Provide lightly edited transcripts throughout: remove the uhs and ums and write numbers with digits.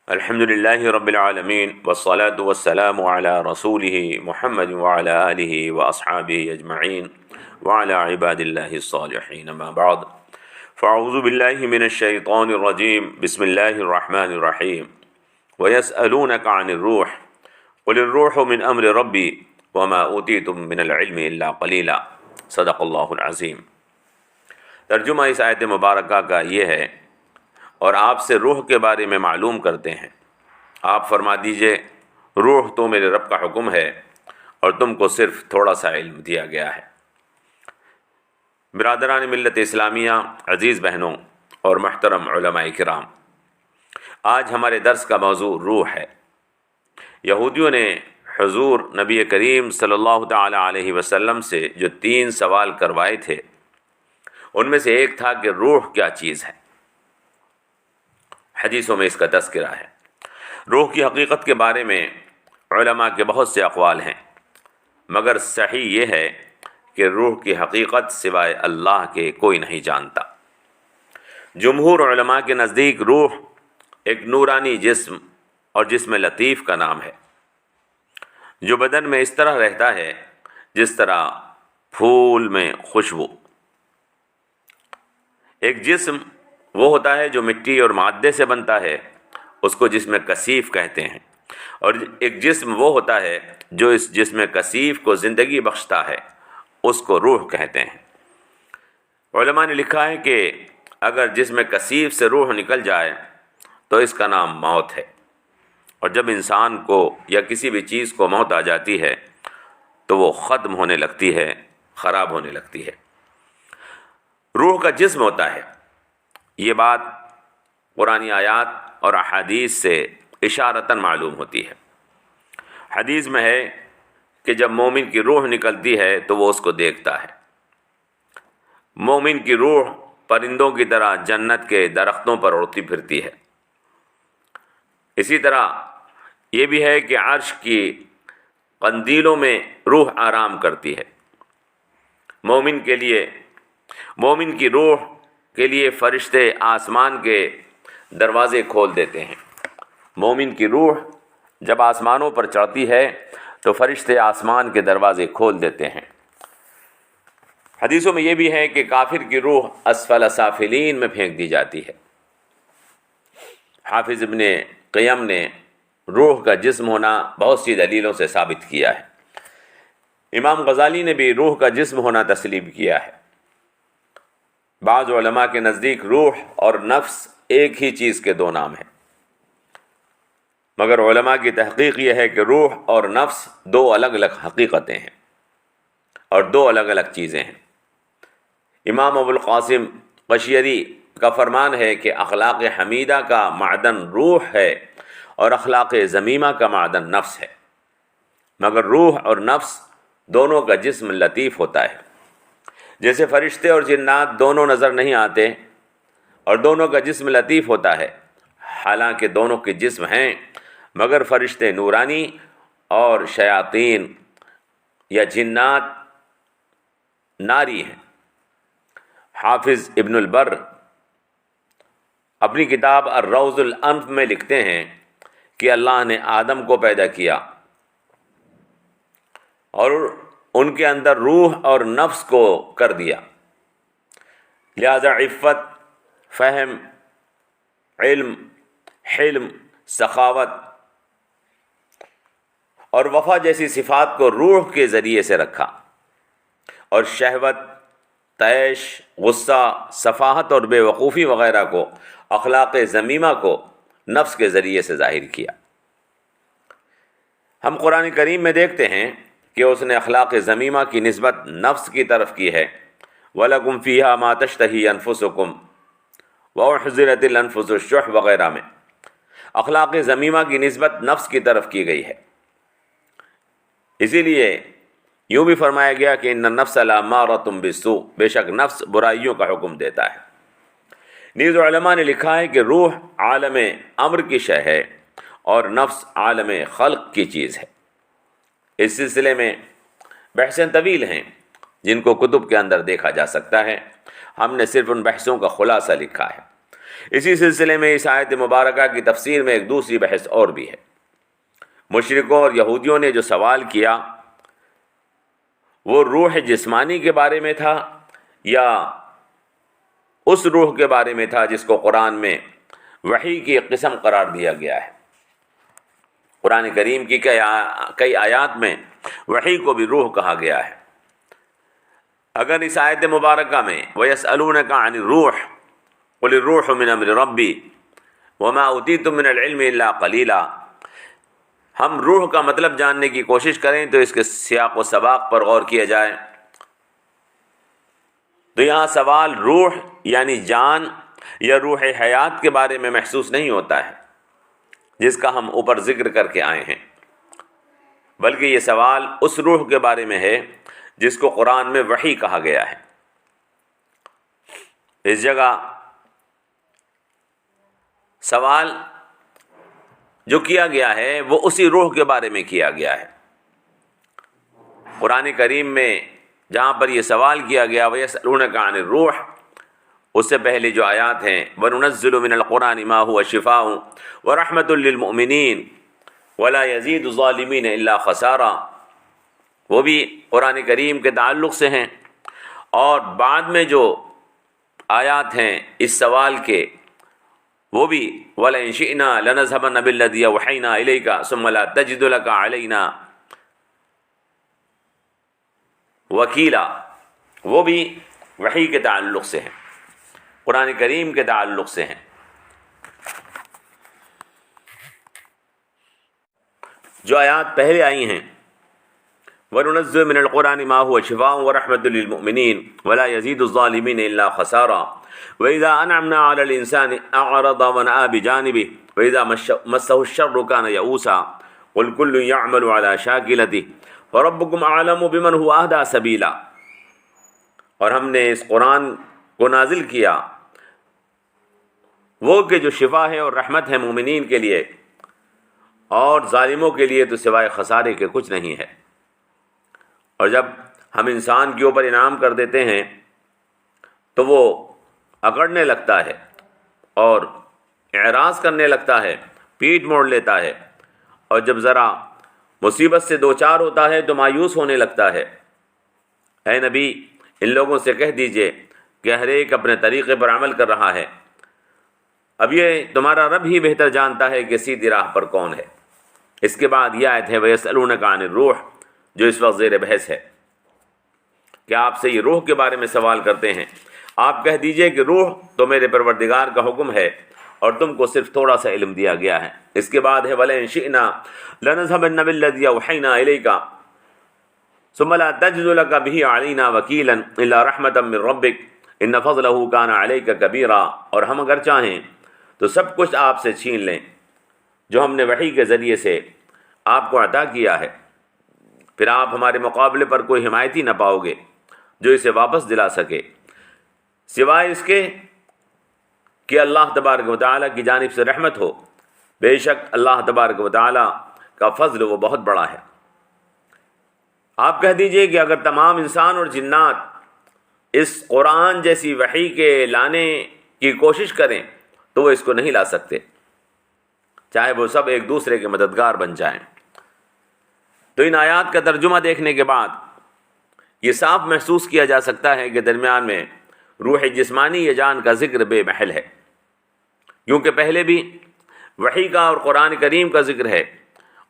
الحمد لله رب العالمين والصلاة والسلام على رسوله محمد وعلى آله وأصحابه أجمعين وعلى عباد الله الصالحين ما بعد فأعوذ بالله من الشيطان الرجيم بسم الله الرحمن الرحيم ويسألونك عن الروح قل الروح من أمر ربي وما أوتيتم من العلم إلا قليلا صدق اللہ العظیم۔ ترجمہ اس آیت مبارکہ کا یہ ہے، اور آپ سے روح کے بارے میں معلوم کرتے ہیں، آپ فرما دیجئے روح تو میرے رب کا حکم ہے اور تم کو صرف تھوڑا سا علم دیا گیا ہے۔ برادران ملت اسلامیہ، عزیز بہنوں اور محترم علماء کرام، آج ہمارے درس کا موضوع روح ہے۔ یہودیوں نے حضور نبی کریم صلی اللہ تعالی علیہ وسلم سے جو 3 سوال کروائے تھے، ان میں سے ایک تھا کہ روح کیا چیز ہے۔ حدیثوں میں اس کا تذکرہ ہے۔ روح کی حقیقت کے بارے میں علماء کے بہت سے اقوال ہیں، مگر صحیح یہ ہے کہ روح کی حقیقت سوائے اللہ کے کوئی نہیں جانتا۔ جمہور علماء کے نزدیک روح ایک نورانی جسم اور جسم لطیف کا نام ہے، جو بدن میں اس طرح رہتا ہے جس طرح پھول میں خوشبو۔ ایک جسم وہ ہوتا ہے جو مٹی اور مادے سے بنتا ہے، اس کو جسم کثیف کہتے ہیں، اور ایک جسم وہ ہوتا ہے جو اس جسم کثیف کو زندگی بخشتا ہے، اس کو روح کہتے ہیں۔ علماء نے لکھا ہے کہ اگر جسم کثیف سے روح نکل جائے تو اس کا نام موت ہے، اور جب انسان کو یا کسی بھی چیز کو موت آ جاتی ہے تو وہ ختم ہونے لگتی ہے، خراب ہونے لگتی ہے۔ روح کا جسم ہوتا ہے، یہ بات قرآنی آیات اور احادیث سے اشارتاً معلوم ہوتی ہے۔ حدیث میں ہے کہ جب مومن کی روح نکلتی ہے تو وہ اس کو دیکھتا ہے۔ مومن کی روح پرندوں کی طرح جنت کے درختوں پر اڑتی پھرتی ہے۔ اسی طرح یہ بھی ہے کہ عرش کی قندیلوں میں روح آرام کرتی ہے۔ مومن کی روح کے لیے فرشتے آسمان کے دروازے کھول دیتے ہیں۔ مومن کی روح جب آسمانوں پر چڑھتی ہے تو فرشتے آسمان کے دروازے کھول دیتے ہیں۔ حدیثوں میں یہ بھی ہے کہ کافر کی روح اسفل سافلین میں پھینک دی جاتی ہے۔ حافظ ابن قیم نے روح کا جسم ہونا بہت سی دلیلوں سے ثابت کیا ہے۔ امام غزالی نے بھی روح کا جسم ہونا تسلیم کیا ہے۔ بعض علماء کے نزدیک روح اور نفس ایک ہی چیز کے 2 نام ہیں، مگر علماء کی تحقیق یہ ہے کہ روح اور نفس 2 الگ الگ حقیقتیں ہیں اور 2 الگ الگ چیزیں ہیں۔ امام ابو القاسم قشیری کا فرمان ہے کہ اخلاق حمیدہ کا معدن روح ہے اور اخلاق ذمیمہ کا معدن نفس ہے، مگر روح اور نفس دونوں کا جسم لطیف ہوتا ہے۔ جیسے فرشتے اور جنات دونوں نظر نہیں آتے اور دونوں کا جسم لطیف ہوتا ہے، حالانکہ دونوں کے جسم ہیں، مگر فرشتے نورانی اور شیاطین یا جنات ناری ہیں۔ حافظ ابن البر اپنی کتاب الروض الانف میں لکھتے ہیں کہ اللہ نے آدم کو پیدا کیا اور ان کے اندر روح اور نفس کو کر دیا، لہذا عفت، فہم، علم، حلم، سخاوت اور وفا جیسی صفات کو روح کے ذریعے سے رکھا، اور شہوت، طیش، غصہ، سفاہت اور بے وقوفی وغیرہ کو، اخلاق ذمیمہ کو نفس کے ذریعے سے ظاہر کیا۔ ہم قرآن کریم میں دیکھتے ہیں کہ اس نے اخلاق ذمیمہ کی نسبت نفس کی طرف کی ہے، وَلَكُمْ فِيهَا مَا تَشْتَهِي أَنفُسُكُمْ وَأُحْضِرَتِ الْأَنفُسُ الشُّحَّ وغیرہ میں اخلاق ذمیمہ کی نسبت نفس کی طرف کی گئی ہے۔ اسی لیے یوں بھی فرمایا گیا کہ ان النفس لامارۃ بالسوء، بے شک نفس برائیوں کا حکم دیتا ہے۔ نیز علماء نے لکھا ہے کہ روح عالم امر کی شے ہے اور نفس عالم خلق کی چیز ہے۔ اس سلسلے میں بحثیں طویل ہیں جن کو کتب کے اندر دیکھا جا سکتا ہے، ہم نے صرف ان بحثوں کا خلاصہ لکھا ہے۔ اسی سلسلے میں اس آیت مبارکہ کی تفسیر میں ایک دوسری بحث اور بھی ہے۔ مشرکوں اور یہودیوں نے جو سوال کیا وہ روح جسمانی کے بارے میں تھا یا اس روح کے بارے میں تھا جس کو قرآن میں وحی کی ایک قسم قرار دیا گیا ہے۔ قرآن کریم کی کئی آیات میں وحی کو بھی روح کہا گیا ہے۔ اگر اس آیت مبارکہ میں وَيَسْأَلُونَكَ عَنِ الرُّوحِ قُلِ الرُّوحُ مِنْ أَمْرِ رَبِّي وَمَا أُوتِيتُم مِّنَ الْعِلْمِ إِلَّا قَلِيلًا، ہم روح کا مطلب جاننے کی کوشش کریں تو اس کے سیاق و سباق پر غور کیا جائے تو یہاں سوال روح یعنی جان یا روح حیات کے بارے میں محسوس نہیں ہوتا ہے جس کا ہم اوپر ذکر کر کے آئے ہیں، بلکہ یہ سوال اس روح کے بارے میں ہے جس کو قرآن میں وحی کہا گیا ہے۔ اس جگہ سوال جو کیا گیا ہے وہ اسی روح کے بارے میں کیا گیا ہے۔ قرآن کریم میں جہاں پر یہ سوال کیا گیا وَيَسْأَلُونَكَ عَنِ الرُّوحِ، اس سے پہلے جو آیات ہیں وَنُنَزِّلُ مِنَ الْقُرْآنِ مَا هُوَ شِفَاءٌ وَرَحْمَةٌ لِّلْمُؤْمِنِينَ وَلَا يَزِيدُ الظَّالِمِينَ إِلَّا خَسَارًا، وہ بھی قرآن کریم کے تعلق سے ہیں۔ اور بعد میں جو آیات ہیں اس سوال کے وہ بھی وَلَئِن شِئْنَا لَنَذْهَبَنَّ بِالَّذِي أَوْحَيْنَا إِلَيْكَ ثُمَّ لَا تَجِدُ لَكَ عَلَيْنَا وکیلا، وہ بھی وحی کے تعلق سے ہیں، قرآن کریم کے تعلق سے ہیں۔ جو آیات پہلے آئی ہیں وَنُنَزِّلُ مِنَ الْقُرْآنِ مَا هُوَ شِفَاءٌ وَرَحْمَةٌ لِّلْمُؤْمِنِينَ وَلَا يَزِيدُ الظَّالِمِينَ إِلَّا خَسَارًا وَإِذَا أَنْعَمْنَا عَلَى الْإِنسَانِ أَعْرَضَ وَنَأَىٰ بِجَانِبِهِ وَإِذَا مَسَّهُ الشَّرُّ كَانَ يَئُوسًا قُلْ كُلٌّ يَعْمَلُ عَلَىٰ شَاكِلَتِهِ فَرَبُّكُمْ أَعْلَمُ بِمَنْ هُوَ أَهْدَىٰ سَبِيلًا، اور ہم نے اس قرآن کو نازل کیا وہ کہ جو شفا ہے اور رحمت ہے مومنین کے لیے، اور ظالموں کے لیے تو سوائے خسارے کے کچھ نہیں ہے۔ اور جب ہم انسان کے اوپر انعام کر دیتے ہیں تو وہ اکڑنے لگتا ہے اور اعراض کرنے لگتا ہے، پیٹھ موڑ لیتا ہے، اور جب ذرا مصیبت سے دوچار ہوتا ہے تو مایوس ہونے لگتا ہے۔ اے نبی، ان لوگوں سے کہہ دیجئے کہ ہر ایک اپنے طریقے پر عمل کر رہا ہے، اب یہ تمہارا رب ہی بہتر جانتا ہے کہ سیدھی راہ پر کون ہے۔ اس کے بعد یہ آیت ہے وَيَسْأَلُونَكَ عَنِ الرُّوحِ، جو اس وقت زیر بحث ہے کہ آپ سے یہ روح کے بارے میں سوال کرتے ہیں، آپ کہہ دیجئے کہ روح تو میرے پروردگار کا حکم ہے اور تم کو صرف تھوڑا سا علم دیا گیا ہے۔ اس کے بعد ہے وَلَئِن شِئْنَا لَنَذْهَبَنَّ بِالَّذِي أَوْحَيْنَا إِلَيْكَ ثُمَّ لَا تَجِدُ لَكَ بِهِ عَلَيْنَا وَكِيلًا إِلَّا رَحْمَةً مِّن رَّبِّكَ إِنَّ فَضْلَهُ كَانَ عَلَيْكَ كَبِيرًا، اور ہم اگر چاہیں تو سب کچھ آپ سے چھین لیں جو ہم نے وحی کے ذریعے سے آپ کو عطا کیا ہے، پھر آپ ہمارے مقابلے پر کوئی حمایتی نہ پاؤ گے جو اسے واپس دلا سکے، سوائے اس کے کہ اللہ تبارک و تعالیٰ کی جانب سے رحمت ہو۔ بے شک اللہ تبارک و تعالیٰ کا فضل وہ بہت بڑا ہے۔ آپ کہہ دیجئے کہ اگر تمام انسان اور جنات اس قرآن جیسی وحی کے لانے کی کوشش کریں تو وہ اس کو نہیں لا سکتے، چاہے وہ سب ایک دوسرے کے مددگار بن جائیں۔ تو ان آیات کا ترجمہ دیکھنے کے بعد یہ صاف محسوس کیا جا سکتا ہے کہ درمیان میں روح جسمانی یا جان کا ذکر بے محل ہے، کیونکہ پہلے بھی وحی کا اور قرآن کریم کا ذکر ہے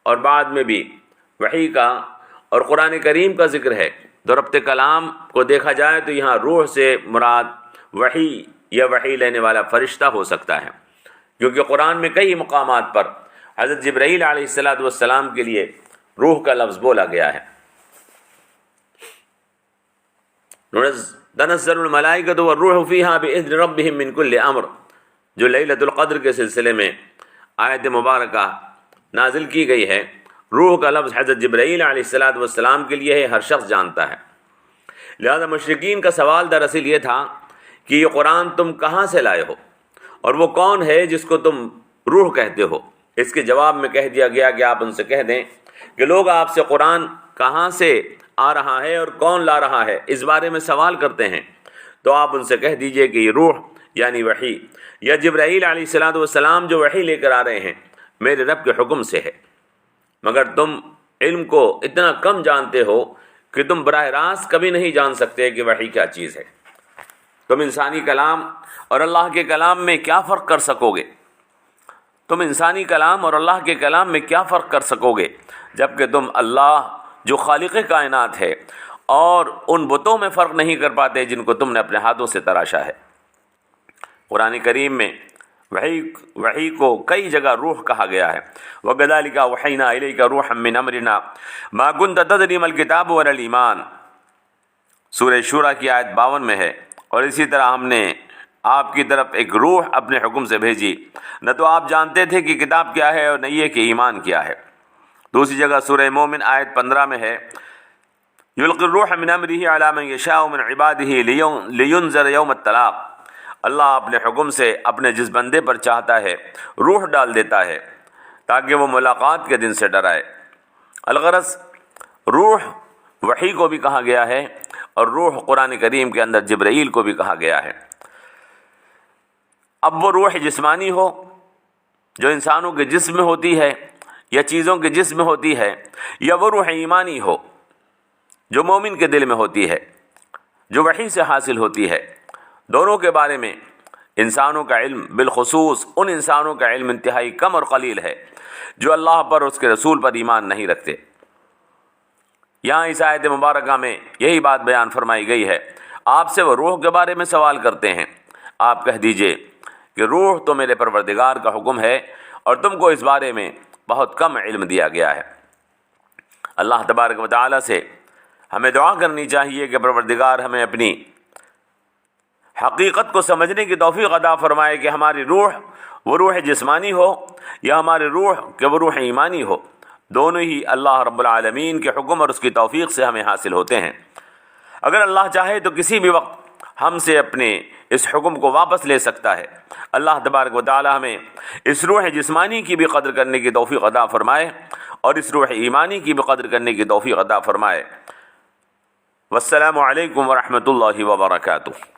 اور بعد میں بھی وحی کا اور قرآن کریم کا ذکر ہے۔ تو ربط کلام کو دیکھا جائے تو یہاں روح سے مراد وحی یا وحی لینے والا فرشتہ ہو سکتا ہے، کیونکہ قرآن میں کئی مقامات پر حضرت جبرائیل علیہ السلام کے لیے روح کا لفظ بولا گیا ہے۔ تنزل الملائکۃ والروح فیہا بإذن ربہم من کل امر، جو لیلۃ القدر کے سلسلے میں آیت مبارکہ نازل کی گئی ہے، روح کا لفظ حضرت جبرائیل علیہ السلام کے لیے ہے، ہر شخص جانتا ہے۔ لہذا مشرکین کا سوال دراصل یہ تھا کہ یہ قرآن تم کہاں سے لائے ہو اور وہ کون ہے جس کو تم روح کہتے ہو؟ اس کے جواب میں کہہ دیا گیا کہ آپ ان سے کہہ دیں کہ لوگ آپ سے قرآن کہاں سے آ رہا ہے اور کون لا رہا ہے اس بارے میں سوال کرتے ہیں، تو آپ ان سے کہہ دیجئے کہ یہ روح یعنی وحی یا جبرائیل علیہ السلام جو وحی لے کر آ رہے ہیں میرے رب کے حکم سے ہے، مگر تم علم کو اتنا کم جانتے ہو کہ تم براہ راست کبھی نہیں جان سکتے کہ وحی کیا چیز ہے۔ تم انسانی کلام اور اللہ کے کلام میں کیا فرق کر سکو گے؟ تم انسانی کلام اور اللہ کے کلام میں کیا فرق کر سکو گے جبکہ تم اللہ جو خالق کائنات ہے اور ان بتوں میں فرق نہیں کر پاتے جن کو تم نے اپنے ہاتھوں سے تراشا ہے۔ قرآن کریم میں وحی کو کئی جگہ روح کہا گیا ہے۔ وَكَذَلِكَ أَوْحَيْنَا إِلَيْكَ رُوحًا مِّنْ أَمْرِنَا مَا كُنْتَ تَدْرِي مَا الْكِتَابُ وَلَا الْإِيمَانُ، سورہ شورى کی آیت 52 میں ہے۔ اور اسی طرح ہم نے آپ کی طرف ایک روح اپنے حکم سے بھیجی، نہ تو آپ جانتے تھے کہ کتاب کیا ہے اور نہ یہ کہ ایمان کیا ہے۔ دوسری جگہ سورہ مومن آیت 15 میں ہے، یلقی الروح من امرہ علی من یشاء من عبادہ لینذر یوم التلاق، اللہ اپنے حکم سے اپنے جس بندے پر چاہتا ہے روح ڈال دیتا ہے تاکہ وہ ملاقات کے دن سے ڈرائے۔ الغرض روح وحی کو بھی کہا گیا ہے اور روح قرآن کریم کے اندر جبرائیل کو بھی کہا گیا ہے۔ اب وہ روح جسمانی ہو جو انسانوں کے جسم میں ہوتی ہے یا چیزوں کے جسم میں ہوتی ہے، یا وہ روح ایمانی ہو جو مومن کے دل میں ہوتی ہے، جو وحی سے حاصل ہوتی ہے، دونوں کے بارے میں انسانوں کا علم، بالخصوص ان انسانوں کا علم انتہائی کم اور قلیل ہے جو اللہ پر اور اس کے رسول پر ایمان نہیں رکھتے۔ یہاں اس آیت مبارکہ میں یہی بات بیان فرمائی گئی ہے۔ آپ سے وہ روح کے بارے میں سوال کرتے ہیں، آپ کہہ دیجئے کہ روح تو میرے پروردگار کا حکم ہے اور تم کو اس بارے میں بہت کم علم دیا گیا ہے۔ اللہ تبارک و تعالیٰ سے ہمیں دعا کرنی چاہیے کہ پروردگار ہمیں اپنی حقیقت کو سمجھنے کی توفیق عطا فرمائے کہ ہماری روح وہ روح جسمانی ہو یا ہماری روح کہ وہ روح ایمانی ہو، دونوں ہی اللہ رب العالمین کے حکم اور اس کی توفیق سے ہمیں حاصل ہوتے ہیں۔ اگر اللہ چاہے تو کسی بھی وقت ہم سے اپنے اس حکم کو واپس لے سکتا ہے۔ اللہ تبارک و تعالی ہمیں اس روح جسمانی کی بھی قدر کرنے کی توفیق عطا فرمائے اور اس روح ایمانی کی بھی قدر کرنے کی توفیق عطا فرمائے۔ والسلام علیکم ورحمۃ اللہ وبرکاتہ۔